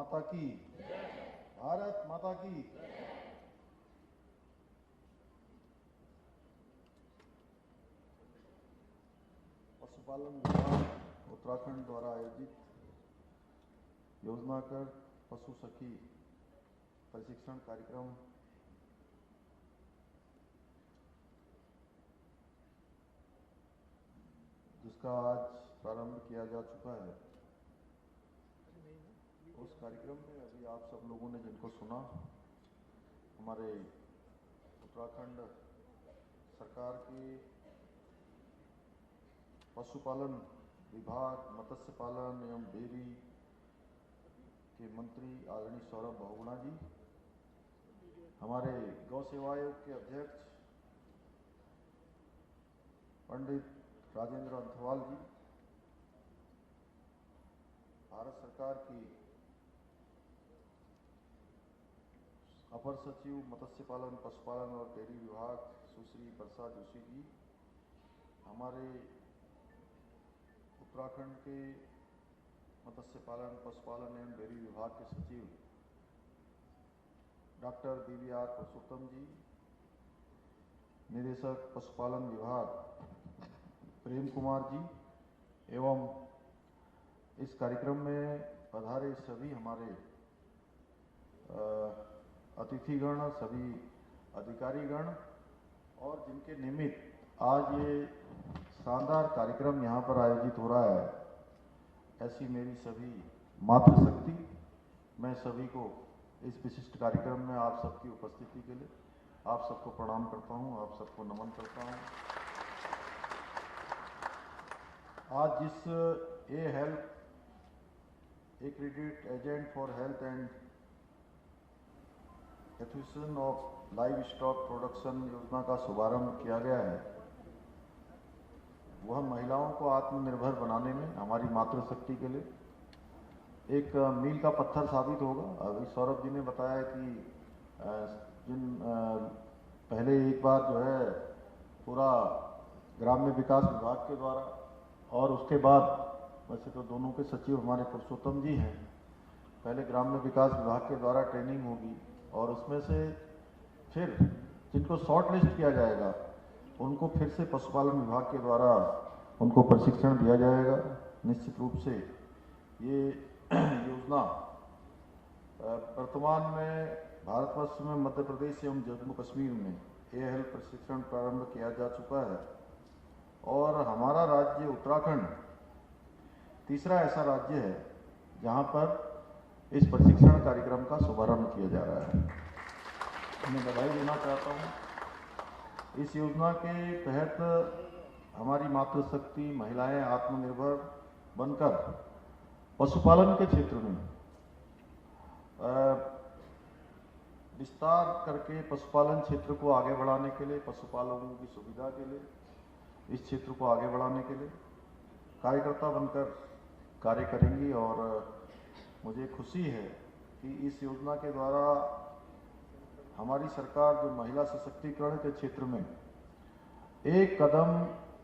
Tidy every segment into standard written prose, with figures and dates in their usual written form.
माता की, भारत माता की। पशुपालन विभाग उत्तराखंड द्वारा आयोजित योजना कर पशु सखी प्रशिक्षण कार्यक्रम जिसका आज प्रारंभ किया जा चुका है, उस कार्यक्रम में अभी आप सब लोगों ने जिनको सुना, हमारे उत्तराखंड सरकार के पशुपालन विभाग, मत्स्य पालन एवं डेयरी के मंत्री आदरणीय सौरभ बहुगुणा जी, हमारे गौ सेवा आयोग के अध्यक्ष पंडित राजेंद्र अंथवाल जी, भारत सरकार की अपर सचिव मत्स्य पालन, पशुपालन और डेयरी विभाग सुश्री वर्षा जोशी जी, हमारे उत्तराखंड के मत्स्य पालन, पशुपालन एवं डेयरी विभाग के सचिव डॉक्टर BVR पुरुषोत्तम जी, निदेशक पशुपालन विभाग प्रेम कुमार जी एवं इस कार्यक्रम में पधारे सभी हमारे अतिथिगण, सभी अधिकारीगण और जिनके निमित्त आज ये शानदार कार्यक्रम यहाँ पर आयोजित हो रहा है, ऐसी मेरी सभी मातृशक्ति, मैं सभी को इस विशिष्ट कार्यक्रम में आप सबकी उपस्थिति के लिए आप सबको प्रणाम करता हूँ, आप सबको नमन करता हूँ। आज जिस A health accredited agent for health and acquisition of livestock production योजना का शुभारंभ किया गया है, वह महिलाओं को आत्मनिर्भर बनाने में हमारी मातृशक्ति के लिए एक मील का पत्थर साबित होगा। अभी सौरभ जी ने बताया कि पहले एक बार जो है पूरा ग्राम्य विकास विभाग के द्वारा और उसके बाद वैसे तो दोनों के सचिव हमारे पुरुषोत्तम जी हैं, पहले ग्राम्य विकास विभाग के द्वारा ट्रेनिंग होगी और उसमें से फिर जिनको शॉर्ट लिस्ट किया जाएगा उनको फिर से पशुपालन विभाग के द्वारा उनको प्रशिक्षण दिया जाएगा। निश्चित रूप से ये योजना वर्तमान में भारतवर्ष में मध्य प्रदेश एवं जम्मू कश्मीर में ए हेल्थ प्रशिक्षण प्रारंभ किया जा चुका है और हमारा राज्य उत्तराखंड तीसरा ऐसा राज्य है जहां पर इस प्रशिक्षण कार्यक्रम का शुभारंभ किया जा रहा है। मैं बधाई देना चाहता हूं। इस योजना के तहत हमारी मातृशक्ति महिलाएं आत्मनिर्भर बनकर पशुपालन के क्षेत्र में विस्तार करके पशुपालन क्षेत्र को आगे बढ़ाने के लिए, पशुपालकों की सुविधा के लिए, इस क्षेत्र को आगे बढ़ाने के लिए कार्यकर्ता बनकर कार्य करेंगी और मुझे खुशी है कि इस योजना के द्वारा हमारी सरकार जो महिला सशक्तिकरण के क्षेत्र में एक कदम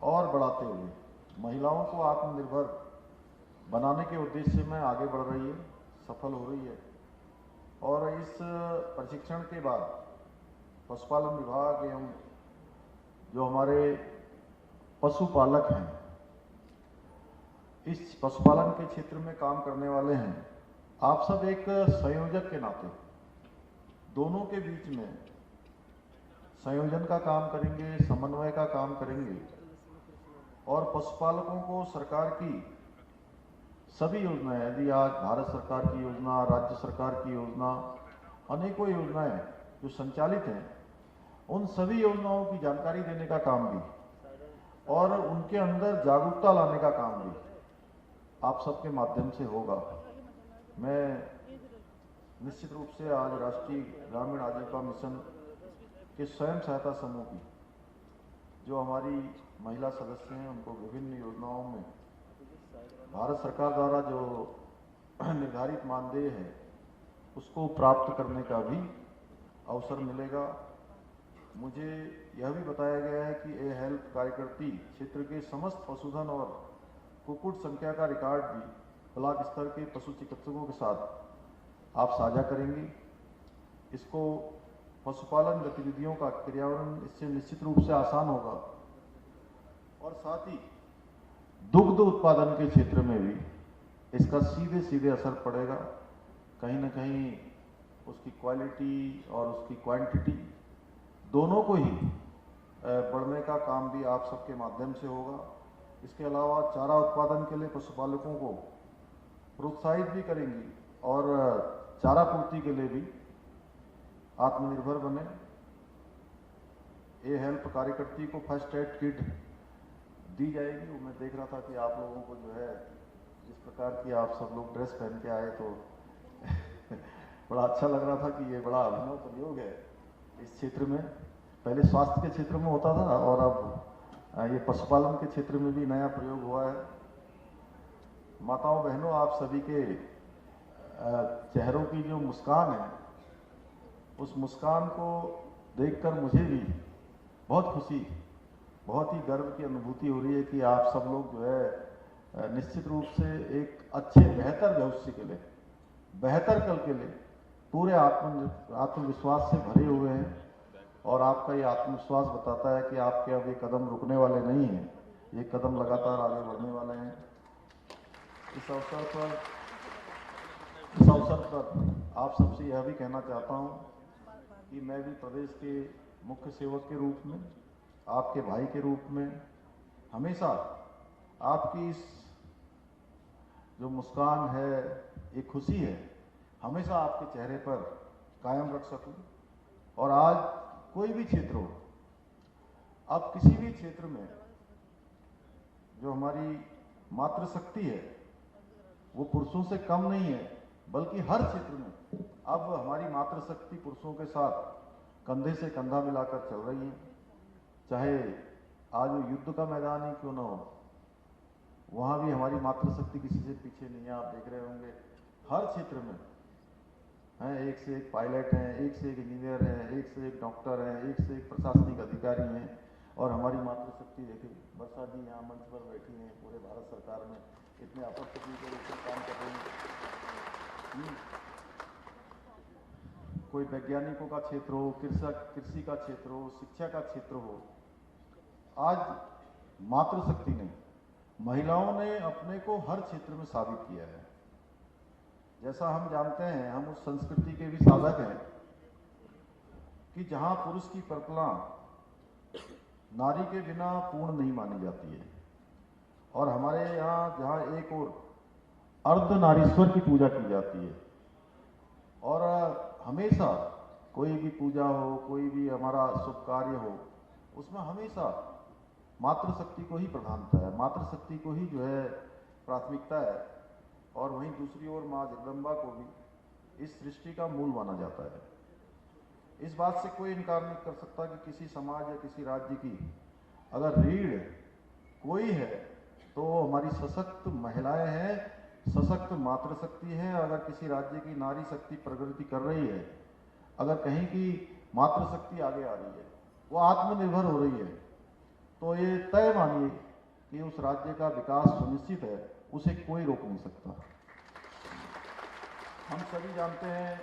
और बढ़ाते हुए महिलाओं को आत्मनिर्भर बनाने के उद्देश्य में आगे बढ़ रही है, सफल हो रही है। और इस प्रशिक्षण के बाद पशुपालन विभाग एवं जो हमारे पशुपालक हैं, इस पशुपालन के क्षेत्र में काम करने वाले हैं, आप सब एक संयोजक के नाते दोनों के बीच में संयोजन का काम करेंगे, समन्वय का काम करेंगे और पशुपालकों को सरकार की सभी योजनाएं, यदि आज भारत सरकार की योजना, राज्य सरकार की योजना, अनेकों योजनाएं जो संचालित हैं, उन सभी योजनाओं की जानकारी देने का काम भी और उनके अंदर जागरूकता लाने का काम भी आप सबके माध्यम से होगा। मैं निश्चित रूप से आज राष्ट्रीय ग्रामीण आजीविका मिशन के स्वयं सहायता समूह की जो हमारी महिला सदस्य हैं, उनको विभिन्न योजनाओं में भारत सरकार द्वारा जो निर्धारित मानदेय है उसको प्राप्त करने का भी अवसर मिलेगा। मुझे यह भी बताया गया है कि ए हेल्थ कार्यकर्ती क्षेत्र के समस्त पशुधन और कुक्कुट संख्या का रिकॉर्ड भी ब्लॉक स्तर के पशु चिकित्सकों के साथ आप साझा करेंगी। इसको पशुपालन गतिविधियों का क्रियान्वयन इससे निश्चित रूप से आसान होगा और साथ ही दुग्ध उत्पादन के क्षेत्र में भी इसका सीधे सीधे असर पड़ेगा। कहीं ना कहीं उसकी क्वालिटी और उसकी क्वांटिटी दोनों को ही बढ़ने का काम भी आप सबके माध्यम से होगा। इसके अलावा चारा उत्पादन के लिए पशुपालकों को प्रोत्साहित भी करेंगी और चारा पूर्ति के लिए भी आत्मनिर्भर बने। ये हेल्प कार्यकर्ती को फर्स्ट एड किट दी जाएगी। वो मैं देख रहा था कि आप लोगों को जो है जिस प्रकार की आप सब लोग ड्रेस पहन के आए तो बड़ा अच्छा लग रहा था कि ये बड़ा अभिनव प्रयोग है इस क्षेत्र में। पहले स्वास्थ्य के क्षेत्र में होता था और अब ये पशुपालन के क्षेत्र में भी नया प्रयोग हुआ है। माताओं बहनों, आप सभी के चेहरों की जो मुस्कान है, उस मुस्कान को देखकर मुझे भी बहुत खुशी, बहुत ही गर्व की अनुभूति हो रही है कि आप सब लोग जो है निश्चित रूप से एक अच्छे बेहतर भविष्य के लिए, बेहतर कल के लिए पूरे आत्मविश्वास से भरे हुए हैं और आपका ये आत्मविश्वास बताता है कि आपके अब ये कदम रुकने वाले नहीं हैं, ये कदम लगातार आगे बढ़ने वाले हैं। इस अवसर पर आप सबसे यह भी कहना चाहता हूं कि मैं भी प्रदेश के मुख्य सेवक के रूप में, आपके भाई के रूप में हमेशा आपकी इस जो मुस्कान है, ये खुशी है, हमेशा आपके चेहरे पर कायम रख सकूं। और आज कोई भी क्षेत्र हो, अब किसी भी क्षेत्र में जो हमारी मातृशक्ति है वो पुरुषों से कम नहीं है, बल्कि हर क्षेत्र में अब हमारी मातृशक्ति पुरुषों के साथ कंधे से कंधा मिलाकर चल रही है। चाहे आज वो युद्ध का मैदान ही क्यों ना हो, वहां भी हमारी मातृशक्ति किसी से पीछे नहीं है। आप देख रहे होंगे हर क्षेत्र में हैं, एक से एक पायलट हैं, एक से एक इंजीनियर हैं, एक से एक डॉक्टर हैं, एक से एक प्रशासनिक अधिकारी हैं। और हमारी मातृशक्ति देखिए, वर्षा जी यहाँ मंच पर बैठी हैं, पूरे भारत सरकार में इतने अपर सचिव के रूप में काम कर रही हैं। कोई वैज्ञानिकों का क्षेत्र हो, कृषि का क्षेत्र हो, शिक्षा का क्षेत्र हो, आज मातृशक्ति ने, महिलाओं ने अपने को हर क्षेत्र में साबित किया है। जैसा हम जानते हैं, हम उस संस्कृति के भी साधक हैं कि जहां पुरुष की कल्पना नारी के बिना पूर्ण नहीं मानी जाती है। और हमारे यहाँ जहाँ एक और अर्धनारीश्वर की पूजा की जाती है और हमेशा कोई भी पूजा हो, कोई भी हमारा शुभ कार्य हो, उसमें हमेशा मातृशक्ति को ही प्रधानता है, मातृशक्ति को ही जो है प्राथमिकता है। और वहीं दूसरी ओर माँ जगदम्बा को भी इस सृष्टि का मूल माना जाता है। इस बात से कोई इनकार नहीं कर सकता कि किसी समाज या किसी राज्य की अगर रीढ़ कोई है तो हमारी सशक्त महिलाएं हैं, सशक्त मातृशक्ति है। अगर किसी राज्य की नारी शक्ति प्रगति कर रही है, अगर कहीं की मातृशक्ति आगे आ रही है, वो आत्मनिर्भर हो रही है, तो ये तय मानिए कि उस राज्य का विकास सुनिश्चित है, उसे कोई रोक नहीं सकता। हम सभी जानते हैं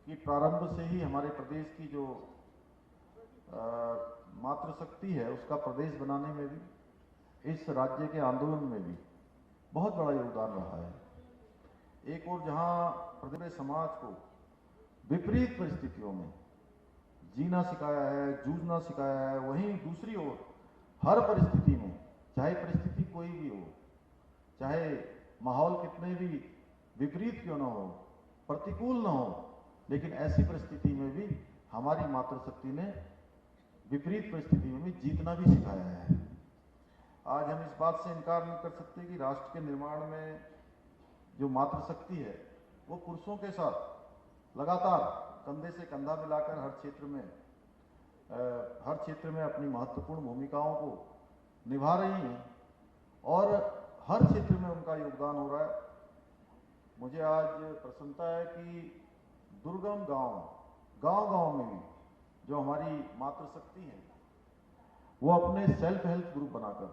कि प्रारंभ से ही हमारे प्रदेश की जो मातृशक्ति है, उसका प्रदेश बनाने में भी, इस राज्य के आंदोलन में भी बहुत बड़ा योगदान रहा है। एक और जहां प्रदेश समाज को विपरीत परिस्थितियों में जीना सिखाया है, जूझना सिखाया है, वहीं दूसरी ओर हर परिस्थिति में, चाहे परिस्थिति कोई भी हो, चाहे माहौल कितने भी विपरीत क्यों ना हो, प्रतिकूल ना हो, लेकिन ऐसी परिस्थिति में भी हमारी मातृशक्ति ने विपरीत परिस्थिति में भी जीतना भी सिखाया है। आज हम इस बात से इनकार नहीं कर सकते कि राष्ट्र के निर्माण में जो मातृशक्ति है वो पुरुषों के साथ लगातार कंधे से कंधा मिलाकर हर क्षेत्र में अपनी महत्वपूर्ण भूमिकाओं को निभा रही हैं और हर क्षेत्र में उनका योगदान हो रहा है। मुझे आज प्रसन्नता है कि दुर्गम गांव में भी जो हमारी मातृशक्ति है वो अपने सेल्फ हेल्प ग्रुप बनाकर,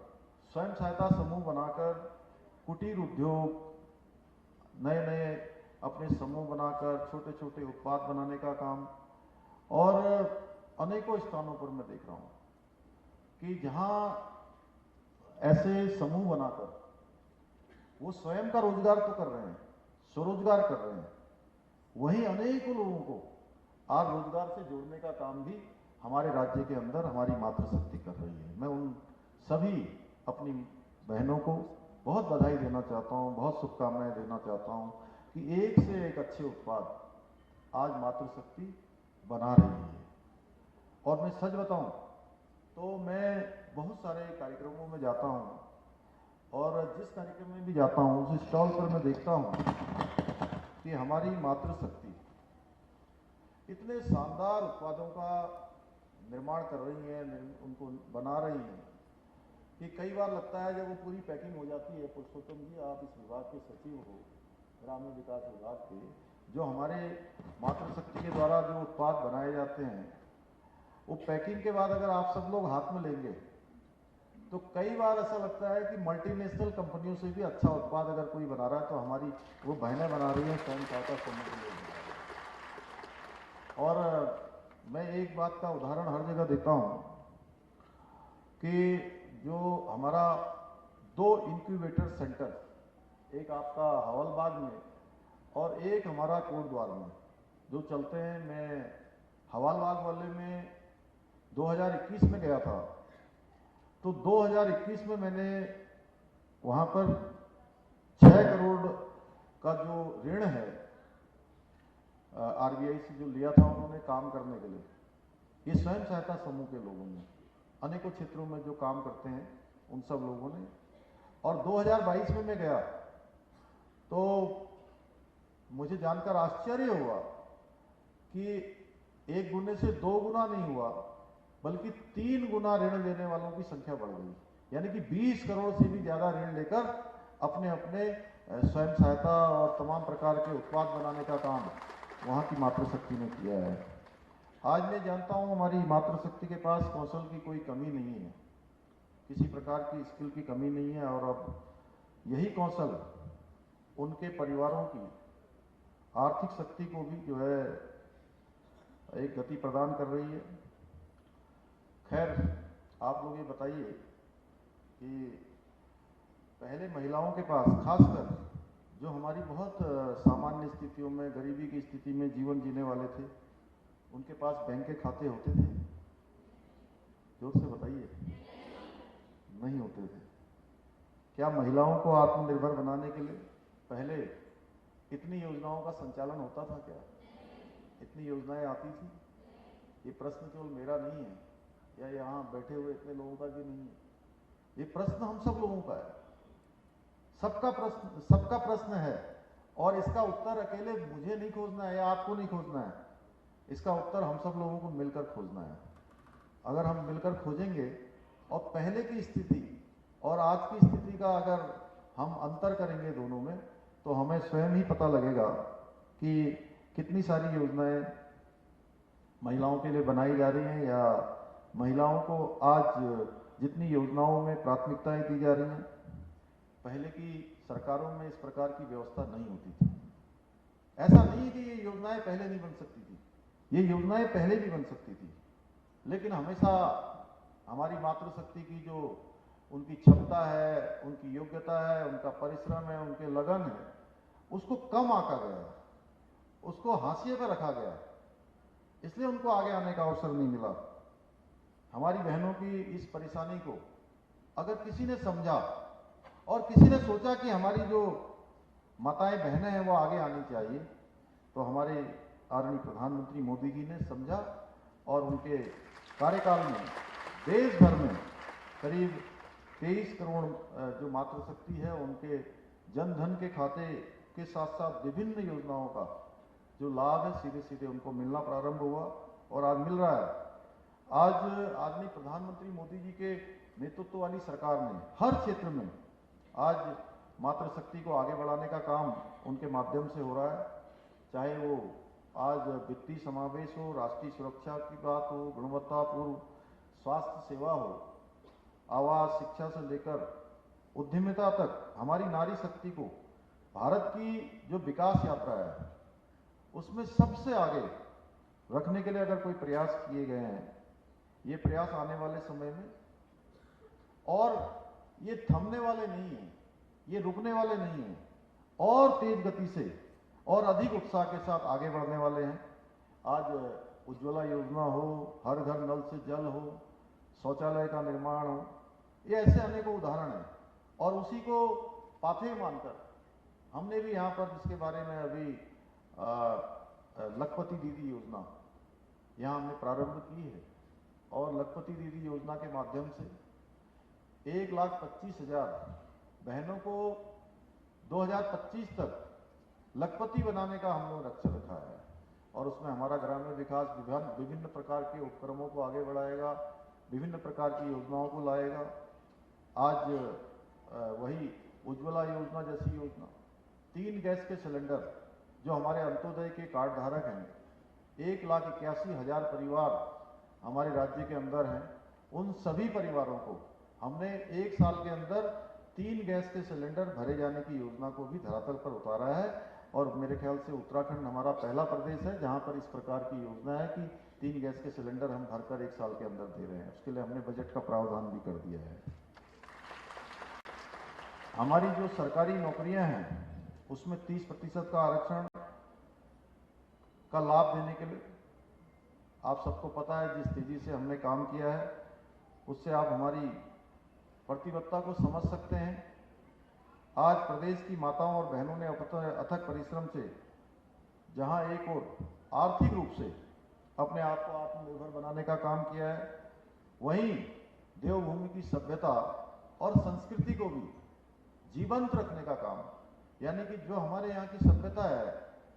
स्वयं सहायता समूह बनाकर, कुटीर उद्योग, नए नए अपने समूह बनाकर छोटे छोटे उत्पाद बनाने का काम, और अनेकों स्थानों पर मैं देख रहा हूँ कि जहाँ ऐसे समूह बनाकर वो स्वयं का रोजगार तो कर रहे हैं, स्वरोजगार कर रहे हैं, वहीं अनेकों लोगों को आज रोजगार से जोड़ने का काम भी हमारे राज्य के अंदर हमारी मातृशक्ति कर रही है। मैं उन सभी अपनी बहनों को बहुत बधाई देना चाहता हूं, बहुत शुभकामनाएं देना चाहता हूं कि एक से एक अच्छे उत्पाद आज मातृशक्ति बना रही है। और मैं सच बताऊं तो मैं बहुत सारे कार्यक्रमों में जाता हूं, और जिस कार्यक्रम में भी जाता हूं उस स्टॉल पर मैं देखता हूं कि हमारी मातृशक्ति इतने शानदार उत्पादों का निर्माण कर रही है, उनको बना रही है कि कई बार लगता है जब वो पूरी पैकिंग हो जाती है, पुरुषोत्तम जी आप इस विभाग के सचिव हो, ग्रामीण विकास विभाग के, जो हमारे मातृशक्ति के द्वारा जो उत्पाद बनाए जाते हैं वो पैकिंग के बाद अगर आप सब लोग हाथ में लेंगे तो कई बार ऐसा लगता है कि मल्टीनेशनल कंपनियों से भी अच्छा उत्पाद अगर कोई बना रहा है तो हमारी वो बहनें बना रही हैं, स्वयं सहायता समूह के लोग। और मैं एक बात का उदाहरण हर जगह देता हूं कि जो हमारा 2 इंक्यूबेटर सेंटर, एक आपका हवलबाग में और एक हमारा कोटद्वार में जो चलते हैं, मैं हवलबाग वाले में 2021 में गया था, तो 2021 में मैंने वहां पर 6 करोड़ का जो ऋण है आरबीआई से जो लिया था उन्होंने काम करने के लिए, ये स्वयं सहायता समूह के लोगों ने, अनेकों क्षेत्रों में जो काम करते हैं उन सब लोगों ने। और 2022 में मैं गया तो मुझे जानकर आश्चर्य हुआ कि 1 गुने से 2 गुना नहीं हुआ बल्कि 3 गुना ऋण लेने वालों की संख्या बढ़ गई, यानी कि 20 करोड़ से भी ज्यादा ऋण लेकर अपने अपने स्वयं सहायता और तमाम प्रकार के उत्पाद बनाने का काम वहां की मातृशक्ति ने किया है। आज मैं जानता हूं हमारी मातृशक्ति के पास कौशल की कोई कमी नहीं है, किसी प्रकार की स्किल की कमी नहीं है, और अब यही कौशल उनके परिवारों की आर्थिक शक्ति को भी जो है एक गति प्रदान कर रही है। खैर आप लोग ये बताइए कि पहले महिलाओं के पास, खासकर जो हमारी बहुत सामान्य स्थितियों में, गरीबी की स्थिति में जीवन जीने वाले थे, उनके पास बैंक के खाते होते थे? जोर से बताइए। नहीं होते थे। क्या महिलाओं को आत्मनिर्भर बनाने के लिए पहले इतनी योजनाओं का संचालन होता था? क्या इतनी योजनाएं आती थी? ये प्रश्न केवल मेरा नहीं है या यहाँ बैठे हुए इतने लोगों का भी नहीं है, ये प्रश्न हम सब लोगों का है, सबका प्रश्न है। और इसका उत्तर अकेले मुझे नहीं खोजना है या आपको नहीं खोजना है, इसका उत्तर हम सब लोगों को मिलकर खोजना है। अगर हम मिलकर खोजेंगे और पहले की स्थिति और आज की स्थिति का अगर हम अंतर करेंगे दोनों में, तो हमें स्वयं ही पता लगेगा कि कितनी सारी योजनाएं महिलाओं के लिए बनाई जा रही हैं, या महिलाओं को आज जितनी योजनाओं में प्राथमिकताएं दी जा रही हैं, पहले की सरकारों में इस प्रकार की व्यवस्था नहीं होती थी। ऐसा नहीं कि ये योजनाएं पहले नहीं बन सकती थी, ये योजनाएं पहले भी बन सकती थी, लेकिन हमेशा हमारी मातृशक्ति की जो उनकी क्षमता है, उनकी योग्यता है, उनका परिश्रम है, उनके लगन है, उसको कम आंका गया, उसको हाशिए पर रखा गया, इसलिए उनको आगे आने का अवसर नहीं मिला। हमारी बहनों की इस परेशानी को अगर किसी ने समझा और किसी ने सोचा कि हमारी जो माताएं बहनें हैं वो आगे आनी चाहिए, तो हमारे आदरणीय प्रधानमंत्री मोदी जी ने समझा और उनके कार्यकाल में देश भर में करीब 23 करोड़ जो मातृशक्ति है उनके जन धन के खाते के साथ साथ विभिन्न योजनाओं का जो लाभ है सीधे सीधे उनको मिलना प्रारंभ हुआ और आज मिल रहा है। आज आदरणीय प्रधानमंत्री मोदी जी के नेतृत्व वाली सरकार ने हर क्षेत्र में आज मातृशक्ति को आगे बढ़ाने का काम उनके माध्यम से हो रहा है, चाहे वो आज वित्तीय समावेश हो, राष्ट्रीय सुरक्षा की बात हो, गुणवत्तापूर्ण स्वास्थ्य सेवा हो, आवास, शिक्षा से लेकर उद्यमिता तक हमारी नारी शक्ति को भारत की जो विकास यात्रा है उसमें सबसे आगे रखने के लिए अगर कोई प्रयास किए गए हैं, ये प्रयास आने वाले समय में, और ये थमने वाले नहीं हैं, ये रुकने वाले नहीं हैं, और तेज गति से और अधिक उत्साह के साथ आगे बढ़ने वाले हैं। आज उज्ज्वला योजना हो, हर घर नल से जल हो, शौचालय का निर्माण हो, ये ऐसे अनेकों उदाहरण हैं। और उसी को पाथेय मानकर हमने भी यहाँ पर, जिसके बारे में अभी लखपति दीदी योजना यहाँ हमने प्रारंभ की है, और लखपति दीदी योजना के माध्यम से 1,25,000 बहनों को 2025 तक लखपति बनाने का हमने लक्ष्य रखा है। और उसमें हमारा ग्रामीण विकास विभाग विभिन्न प्रकार के उपक्रमों को आगे बढ़ाएगा, विभिन्न प्रकार की योजनाओं को लाएगा। आज वही उज्ज्वला योजना जैसी योजना, 3 गैस के सिलेंडर जो हमारे अंत्योदय के कार्ड धारक हैं, 1,81,000 परिवार हमारे राज्य के अंदर हैं, उन सभी परिवारों को हमने 1 साल के अंदर 3 गैस के सिलेंडर भरे जाने की योजना को भी धरातल पर उतारा है। और मेरे ख्याल से उत्तराखंड हमारा पहला प्रदेश है जहां पर इस प्रकार की योजना है कि 3 गैस के सिलेंडर हम भरकर 1 साल के अंदर दे रहे हैं। उसके लिए हमने बजट का प्रावधान भी कर दिया है। हमारी जो सरकारी नौकरियां हैं उसमें 30% का आरक्षण का लाभ देने के लिए, आप सबको पता है जिस तेजी से हमने काम किया है उससे आप हमारी प्रतिबद्धता को समझ सकते हैं। आज प्रदेश की माताओं और बहनों ने अथक परिश्रम से जहां एक ओर आर्थिक रूप से अपने आप को आत्मनिर्भर बनाने का काम किया है, वहीं देवभूमि की सभ्यता और संस्कृति को भी जीवंत रखने का काम, यानी कि जो हमारे यहाँ की सभ्यता है,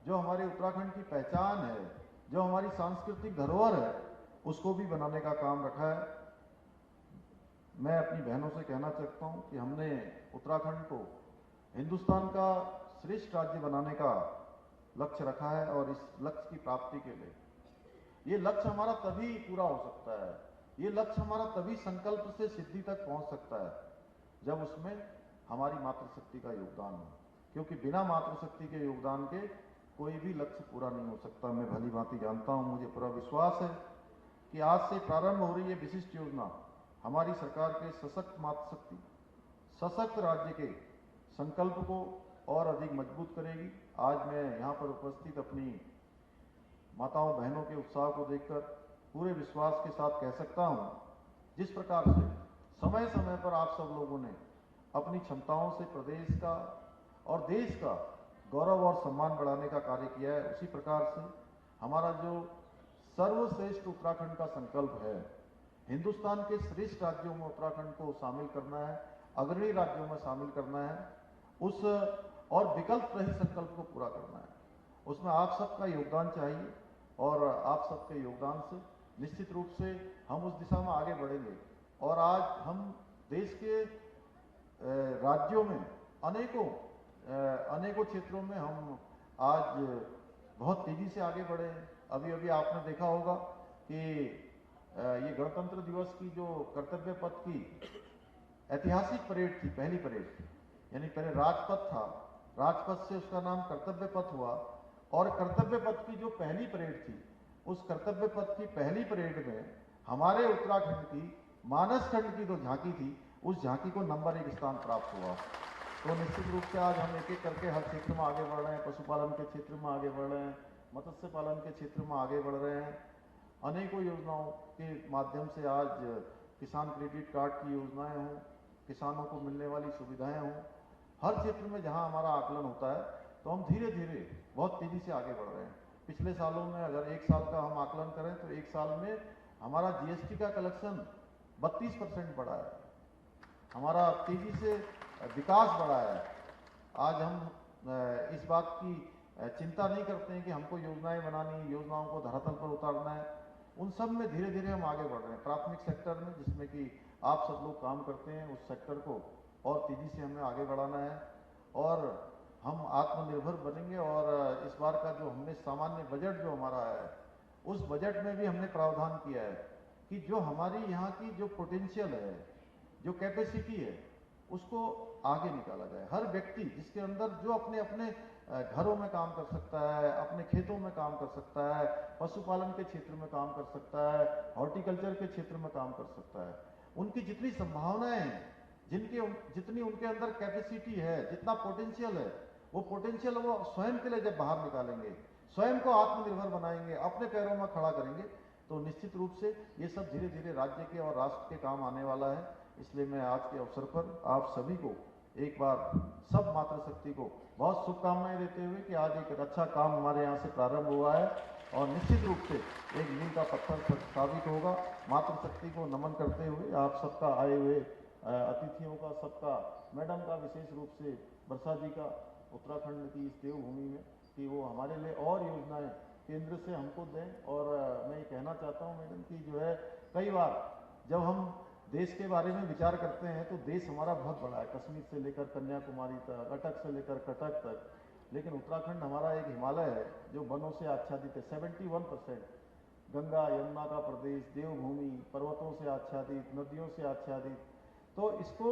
जो हमारे उत्तराखंड की पहचान है, जो हमारी सांस्कृतिक धरोहर है, उसको भी बनाने का काम रखा है। मैं अपनी बहनों से कहना चाहता हूं कि हमने उत्तराखंड को हिंदुस्तान का श्रेष्ठ राज्य बनाने का लक्ष्य रखा है, और इस लक्ष्य की प्राप्ति के लिए ये लक्ष्य हमारा तभी पूरा हो सकता है, ये लक्ष्य हमारा तभी संकल्प से सिद्धि तक पहुंच सकता है जब उसमें हमारी मातृशक्ति का योगदान हो, क्योंकि बिना मातृशक्ति के योगदान के कोई भी लक्ष्य पूरा नहीं हो सकता। मैं भली भांति जानता हूं, मुझे पूरा विश्वास है कि आज से प्रारंभ हो रही है विशिष्ट योजना हमारी सरकार के सशक्त मातृशक्ति, सशक्त राज्य के संकल्प को और अधिक मजबूत करेगी। आज मैं यहाँ पर उपस्थित अपनी माताओं बहनों के उत्साह को देखकर पूरे विश्वास के साथ कह सकता हूँ, जिस प्रकार से समय समय पर आप सब लोगों ने अपनी क्षमताओं से प्रदेश का और देश का गौरव और सम्मान बढ़ाने का कार्य किया है, उसी प्रकार से हमारा जो सर्वश्रेष्ठ उत्तराखंड का संकल्प है, हिंदुस्तान के श्रेष्ठ राज्यों में उत्तराखंड को शामिल करना है, अग्रणी राज्यों में शामिल करना है, उस और विकल्प रहित संकल्प को पूरा करना है। उसमें आप सबका योगदान चाहिए, और आप सबके योगदान से निश्चित रूप से हम उस दिशा में आगे बढ़ेंगे। और आज हम देश के राज्यों में अनेकों क्षेत्रों में हम आज बहुत तेजी से आगे बढ़े हैं। अभी अभी आपने देखा होगा कि ये गणतंत्र दिवस की जो कर्तव्य पथ की ऐतिहासिक परेड थी, पहली परेड थी, यानी पहले राजपथ था, राजपथ से उसका नाम कर्तव्य पथ हुआ, और कर्तव्य पथ की जो पहली परेड थी, उस कर्तव्य पथ की पहली परेड में हमारे उत्तराखंड की मानस खंड की जो झांकी थी, उस झांकी को नंबर 1 स्थान प्राप्त हुआ। तो निश्चित रूप से आज हम एक एक करके हर क्षेत्र में आगे बढ़ रहे हैं, पशुपालन के क्षेत्र में आगे बढ़ रहे हैं, मत्स्य पालन के क्षेत्र में आगे बढ़ रहे हैं। अनेकों योजनाओं के माध्यम से आज किसान क्रेडिट कार्ड की योजनाएं हों, किसानों को मिलने वाली सुविधाएं हों, हर क्षेत्र में जहां हमारा आकलन होता है तो हम धीरे धीरे बहुत तेजी से आगे बढ़ रहे हैं। पिछले सालों में अगर 1 साल का हम आकलन करें तो 1 साल में हमारा जीएसटी का कलेक्शन 32% बढ़ा है, हमारा तेजी से विकास बढ़ा है। आज हम इस बात की चिंता नहीं करते हैं कि हमको योजनाएं बनानी, योजनाओं को धरातल पर उतारना है, उन सब में धीरे धीरे हम आगे बढ़ रहे हैं। प्राथमिक सेक्टर में जिसमें कि आप सब लोग काम करते हैं, उस सेक्टर को और तेजी से हमें आगे बढ़ाना है, और हम आत्मनिर्भर बनेंगे। और इस बार का जो हमने सामान्य बजट जो हमारा है, उस बजट में भी हमने प्रावधान किया है कि जो हमारी यहाँ की जो पोटेंशियल है, जो कैपेसिटी है, उसको आगे निकाला जाए। हर व्यक्ति जिसके अंदर जो अपने अपने घरों में काम कर सकता है, अपने खेतों में काम कर सकता है, पशुपालन के क्षेत्र में काम कर सकता है, हॉर्टिकल्चर के क्षेत्र में काम कर सकता है, उनकी जितनी संभावनाएं हैं, जितनी उनके अंदर कैपेसिटी है, जितना पोटेंशियल है, वो पोटेंशियल वो स्वयं के लिए जब बाहर निकालेंगे, स्वयं को आत्मनिर्भर बनाएंगे, अपने पैरों में खड़ा करेंगे, तो निश्चित रूप से ये सब धीरे धीरे राज्य के और राष्ट्र के काम आने वाला है। इसलिए मैं आज के अवसर पर आप सभी को एक बार सब मातृशक्ति को बहुत शुभकामनाएं देते हुए कि आज एक अच्छा काम हमारे यहाँ से प्रारंभ हुआ है और निश्चित रूप से एक मील का पत्थर साबित होगा। मातृशक्ति को नमन करते हुए आप सबका आए हुए अतिथियों का, सबका, मैडम का विशेष रूप से वर्षा जी का उत्तराखंड की इस देवभूमि में कि वो हमारे लिए और योजनाएं केंद्र से हमको दें। और मैं ये कहना चाहता हूँ मैडम कि जो है कई बार जब हम देश के बारे में विचार करते हैं तो देश हमारा बहुत बड़ा है, कश्मीर से लेकर कन्याकुमारी तक, अटक से लेकर कटक तक, लेकिन उत्तराखंड हमारा एक हिमालय है जो वनों से आच्छादित है। 71% गंगा यमुना का प्रदेश, देवभूमि, पर्वतों से आच्छादित, नदियों से आच्छादित। तो इसको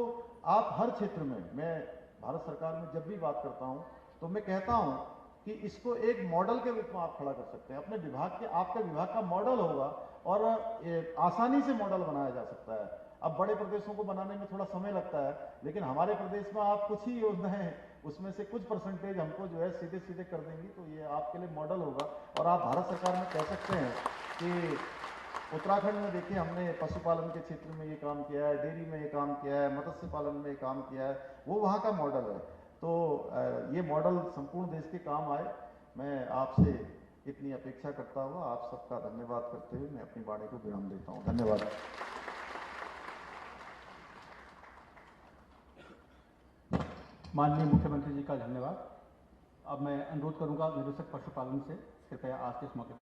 आप हर क्षेत्र में, मैं भारत सरकार में जब भी बात करता हूं तो मैं कहता हूं कि इसको एक मॉडल के रूप में आप खड़ा कर सकते हैं। अपने विभाग के, आपका विभाग का मॉडल होगा और आसानी से मॉडल बनाया जा सकता है। अब बड़े प्रदेशों को बनाने में थोड़ा समय लगता है, लेकिन हमारे प्रदेश में आप कुछ ही योजनाएं, उसमें से कुछ परसेंटेज हमको जो है सीधे सीधे कर देंगी, तो ये आपके लिए मॉडल होगा। और आप भारत सरकार में कह सकते हैं कि उत्तराखंड में देखिए हमने पशुपालन के क्षेत्र में ये काम किया है, डेयरी में ये काम किया है, मत्स्य पालन में ये काम किया है, वो वहाँ का मॉडल है। तो ये मॉडल संपूर्ण देश के काम आए, मैं आपसे इतनी अपेक्षा करता हुआ आप सबका धन्यवाद करते हुए मैं अपनी वाणी को विराम देता हूँ। धन्यवाद। माननीय मुख्यमंत्री जी का धन्यवाद। अब मैं अनुरोध करूंगा निदेशक पशुपालन से कृपया आज के इस मौके